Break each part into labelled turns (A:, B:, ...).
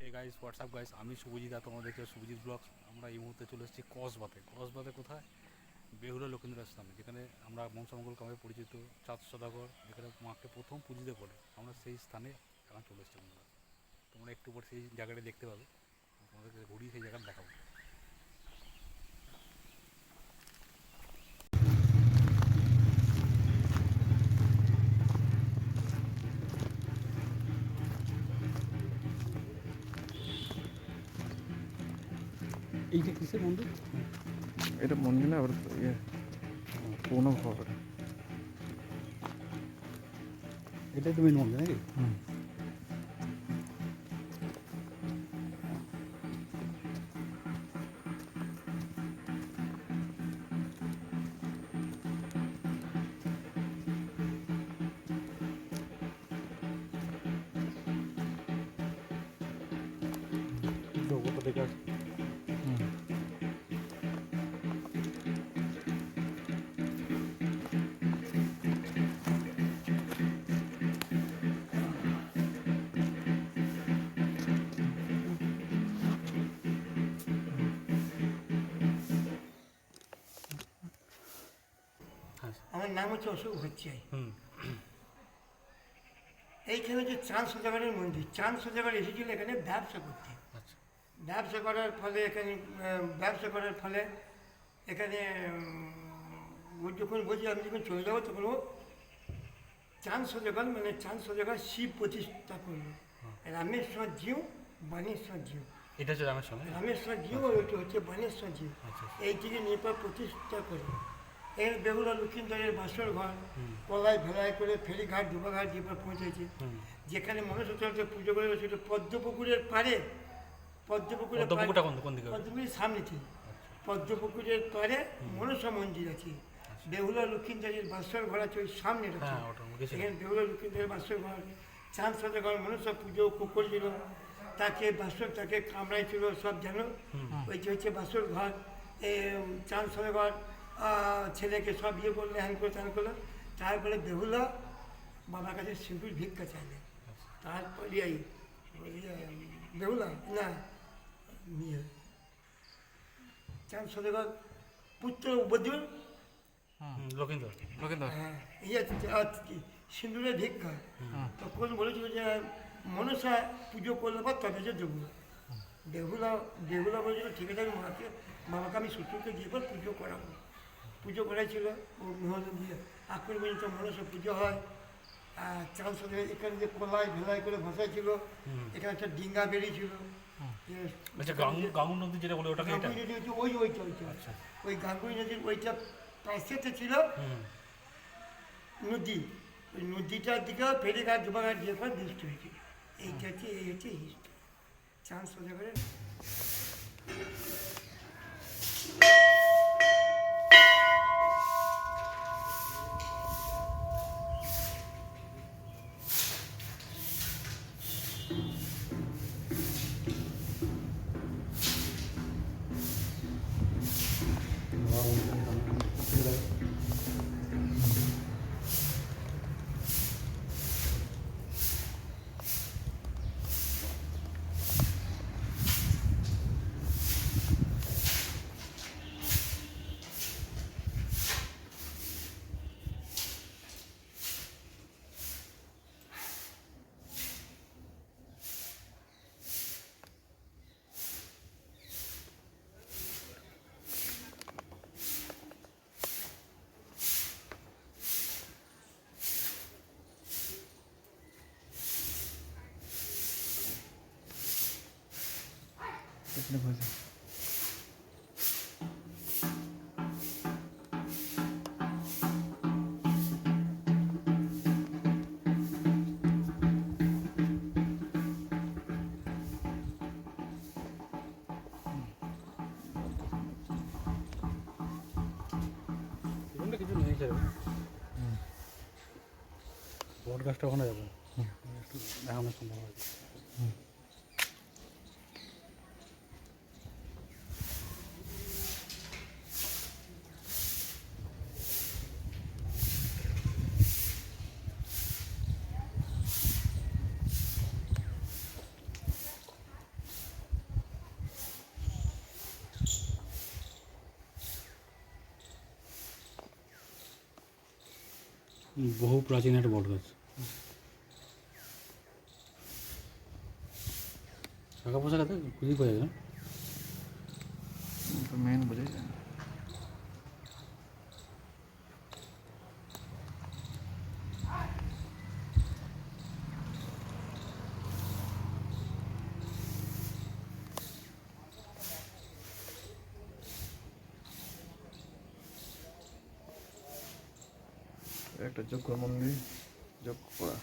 A: Hey guys, WhatsApp guys, আমি শুভজিৎ। আর তোমরা দেখছো শুভজিৎ ব্লগ। আমরা এই মুহূর্তে চলে এসেছি কসবাতে কোথায়? বেহুলা লক্ষিন্দ্র স্থানে, যেখানে আমরা মনসামঙ্গল কামে পরিচিত চাঁদ সদাগর, যেখানে মাকে প্রথম পুজোতে পড়ে। আমরা সেই স্থানে এখন চলে এসেছি বন্ধুরা। তোমরা একটু পর সেই জায়গাটা দেখতে পাবে, তোমাদেরকে ঘুরিয়ে সেই জায়গাটা দেখাবো। এইটা কিসের মন্দির?
B: এটা মন্দির না, আবার ইয়ে পুরনো ঘর।
A: এটাই তো মেন মন্দির নাকি? লোগোটা দেখে আসি।
C: আমার নাম হচ্ছে অশোক ভট্টাচার্য।
A: হুম।
C: এইখানে যে চাঁদ সদাগরের মন্দির, চাঁদ সদাগর এসেছিল এখানে ব্যবসা করতে।
A: আচ্ছা।
C: ব্যবসা করার ফলে এখানে ও যখন বলছি আমি যখন চলে যাবো তখন ও চাঁদ সদাগর শিব প্রতিষ্ঠা করলো। রামেশ্বর জিউ, বানেশ্বর জিউ।
A: এটা হচ্ছে রামের সঙ্গে।
C: রামেশ্বর জিউ আর ওইটা হচ্ছে বানেশ্বর জিউ।
A: আচ্ছা।
C: এইটিকে নিয়ে পর প্রতিষ্ঠা করে এর বেহুলা লক্ষ্মীন্দরের বাসর ঘর কলাই ভেলাই করে ফেরিঘাট ডুবাঘাট দিয়ে পর পৌঁছেছে। যেখানে মনসা পুজো করে সেটা পদ্মপুকুরের পাড়ে, পদ্মপুকুরের সামনেতে পদ্মপুকুরের পাড়ে মনসা মন্দির আছে। বেহুলা লক্ষ্মীন্দরের বাসর ঘর আছে ওই সামনে। এখানে বেহুলা লক্ষ্মীন্দরের বাসর ঘর, চাঁদ সদাগর মনসা পুজো করেছিল, তাকে কামড়াইছিল সব জানো। ওই যে হচ্ছে বাসর ঘর। চাঁদ সদাগর ছেলেকে সব ইয়ে করলে, হ্যান করে ত্যান করলো। তারপরে বেহুলা বাবার কাছে সিঁদুর ভিক্ষা চাইলে। তারপরে এই বেহুলা না চাঁদ সদাগর পুত্র বধূর
A: লক্ষিন্দর।
C: হ্যাঁ ইয়ে সিঁদুরের ভিক্ষা তখন বলেছিল যে মনসা পুজো করলে পর তবে যে দেবো। বেহুলা বলেছিল ঠিক আছে, বাবাকে আমি শ্বশুরকে দিয়ে পর পুজো করাইছিল। ও দিয়ে আকুর পর্যন্ত মনসা পুজো হয়। আর চাঁদ সদাগর এখানে যে কলাই ভেলাই করে ভাসাইছিল, এখানে একটা ডিঙ্গা বেরিয়েছিল।
A: গাঙ্গুর নদী যেটা বলে ওটাকে,
C: ওই গাঙ্গুই নদীর ওইটা পাশেতে ছিল নদী। ওই নদীটার দিকেও ফেরিঘাট ডুবাঘাট দিয়ে পর বৃষ্টি হয়েছিল। এই হচ্ছে হিস্ট্রি চাঁদ সদাগরের।
A: কিছু নেই স্যার, বট গাছটা ওখানে যাবো, একটু দেখানোর সম্ভব হয়। বহু প্রাচীন একটা বট গাছ। শাখা পোশাখাতে খুঁজে পাওয়া যায় না।
B: তো মেন বোঝাই যায় না। একটা যজ্ঞ মন্দির, যজ্ঞ করা।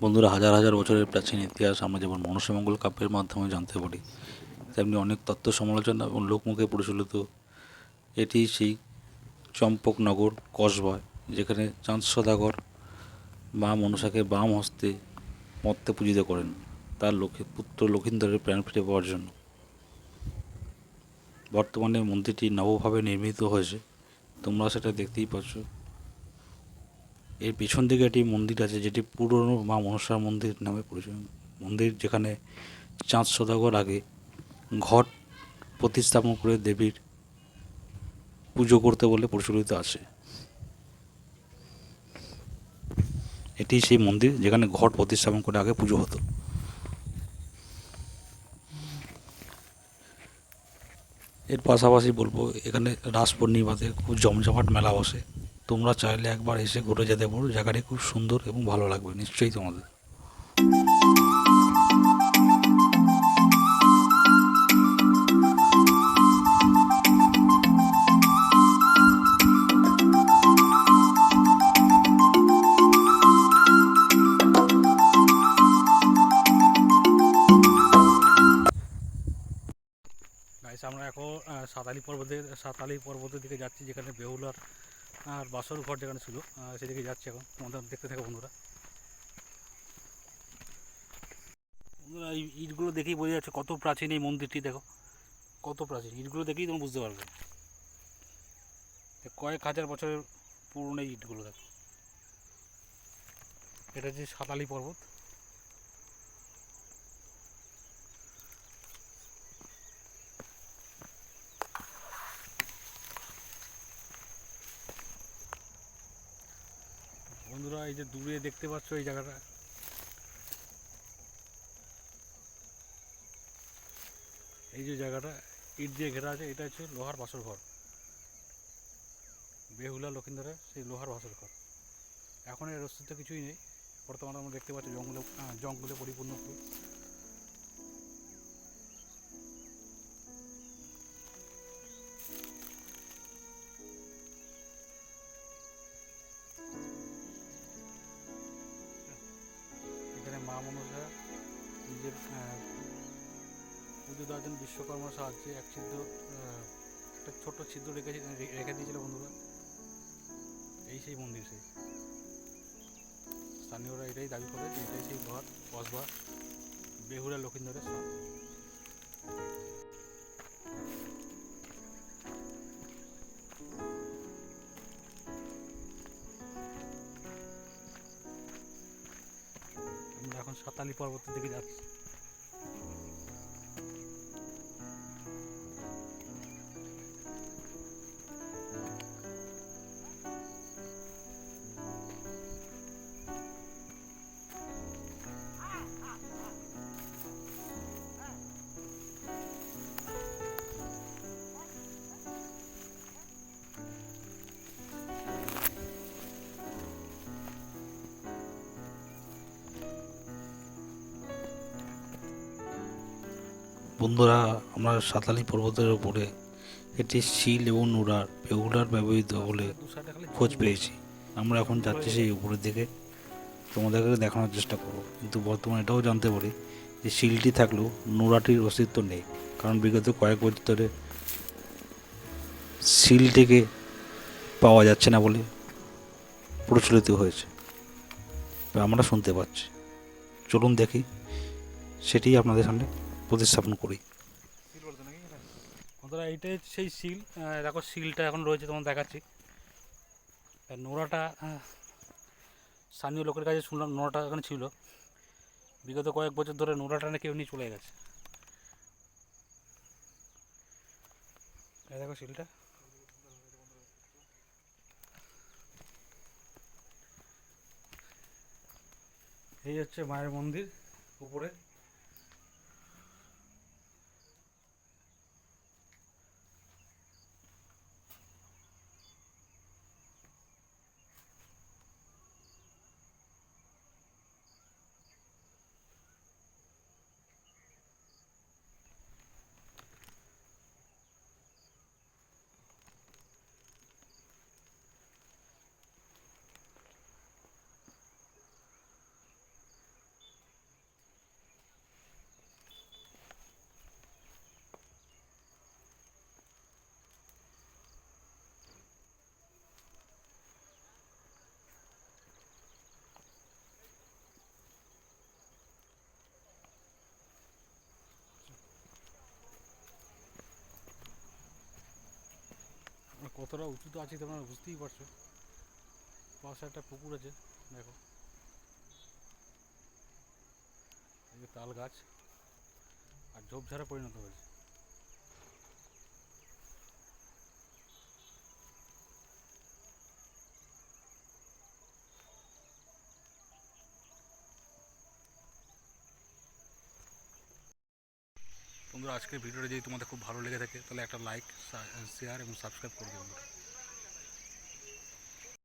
A: বন্ধুরা, হাজার হাজার বছরের প্রাচীন ইতিহাস আমরা যেমন মনসামঙ্গল কাব্যের মাধ্যমে জানতে পারি, তেমনি অনেক তত্ত্ব সমালোচনা এবং লোকমুখে পরিচালিত এটি সেই চম্পকনগর কসবা, যেখানে চাঁদ সদাগর মা মনসাকে বাম হস্তে মর্তে পূজিত করেন তার পুত্র লক্ষিন্দরের প্রাণ ফিরে পাওয়ার জন্য। বর্তমানে মন্দিরটি নবভাবে নির্মিত হয়েছে, তোমরা সেটা দেখতেই পাচ্ছ। এর পিছন দিকে একটি মন্দির আছে যেটি পুরনো মা মনসা মন্দির নামে পরিচিত মন্দির, যেখানে চাঁদ সদাগর আগে ঘট প্রতিস্থাপন করে দেবীর পুজো করতে বলে প্রচলিত আছে। এটি সেই মন্দির যেখানে ঘট প্রতিস্থাপন করে আগে পুজো হতো। এর পাশাপাশি বলবো, এখানে রাস পূর্ণিমাতে খুব জমজমাট মেলা বসে। তোমরা চাইলে একবার এসে ঘুরে যেতে পারো, জায়গাটি খুব সুন্দর এবং ভালো লাগবে নিশ্চয়ই তোমাদের। সাতালি পর্বতের দিকে যাচ্ছি, যেখানে বেহুলার আর বাসর ঘর যেখানে ছিল সেদিকে যাচ্ছি এখন। তোমাদের দেখতে থাকো বন্ধুরা। বন্ধুরা এই ইটগুলো দেখেই বোঝা যাচ্ছে কত প্রাচীন এই মন্দিরটি। দেখো কত প্রাচীন, ইটগুলো দেখেই তোমরা বুঝতে পারবে কয়েক হাজার বছরের পুরনো এই ইটগুলো। দেখো এটা হচ্ছে সাতালি পর্বত। বন্ধুরা এই যে দূরে দেখতে পাচ্ছ এই জায়গাটা, এই যে জায়গাটা ইট দিয়ে ঘেরা আছে, এটা হচ্ছে লোহার বাসর ঘর, বেহুলা লক্ষিন্দরের সেই লোহার বাসর ঘর। এখন এর অস্তিত্ব কিছুই নেই, বর্তমানে আমরা দেখতে পাচ্ছি জঙ্গলে পরিপূর্ণ পুরো। এখানে মা মনসা নিজের পুজো দেওয়ার জন্য বিশ্বকর্মার সাহায্যে একটা ছোট্ট ছিদ্র রেখে দিয়েছিল বন্ধুরা। এই সেই মন্দির, সেই স্থানীয়রা এটাই দাবি করে যে এটাই সেই ঘর কসবা বেহুলা লক্ষিন্দরের স্থান। আমরা এখন সাতালি পর্বতের দিকে যাচ্ছি। বন্ধুরা আমরা সাতালি পর্বতের উপরে একটি শিল এবং নুরার বেহুলার ব্যবহৃত বলে খোঁজ পেয়েছি। আমরা এখন যাচ্ছি সেই উপরের দিকে, তোমাদেরকে দেখানোর চেষ্টা করব। কিন্তু বর্তমানে এটাও জানতে পারি যে শিলটি থাকলেও নুরাটির অস্তিত্ব নেই, কারণ বিগত কয়েক বছর ধরে শিলটিকে পাওয়া যাচ্ছে না বলে প্রচলিত হয়েছে, আমরা শুনতে পাচ্ছি। চলুন দেখি, সেটি আপনাদের সামনে প্রতিস্থাপন করি। বন্ধুরা এইটাই সেই শিল, দেখো শিলটা এখন রয়েছে, তোমার দেখাচ্ছি। নোড়াটা স্থানীয় লোকের কাছে শুনলাম নোড়াটা এখানে ছিল, বিগত কয়েক বছর ধরে নোড়াটা নাকি এমনি চলে গেছে। এই দেখো শিলটা। এই হচ্ছে মায়ের মন্দির উপরে। কতটা উঁচুতে আছি তোমরা বুঝতেই পারছো। পাশে একটা পুকুর আছে, দেখো এই যে তাল গাছ আর ঝোপঝাড়ে পরিণত হয়েছে। বন্ধুরা আজকের ভিডিওটা যদি তোমাদের খুব ভালো লেগে থাকে তাহলে একটা লাইক, শেয়ার এবং সাবস্ক্রাইব করে দেবো বন্ধুরা।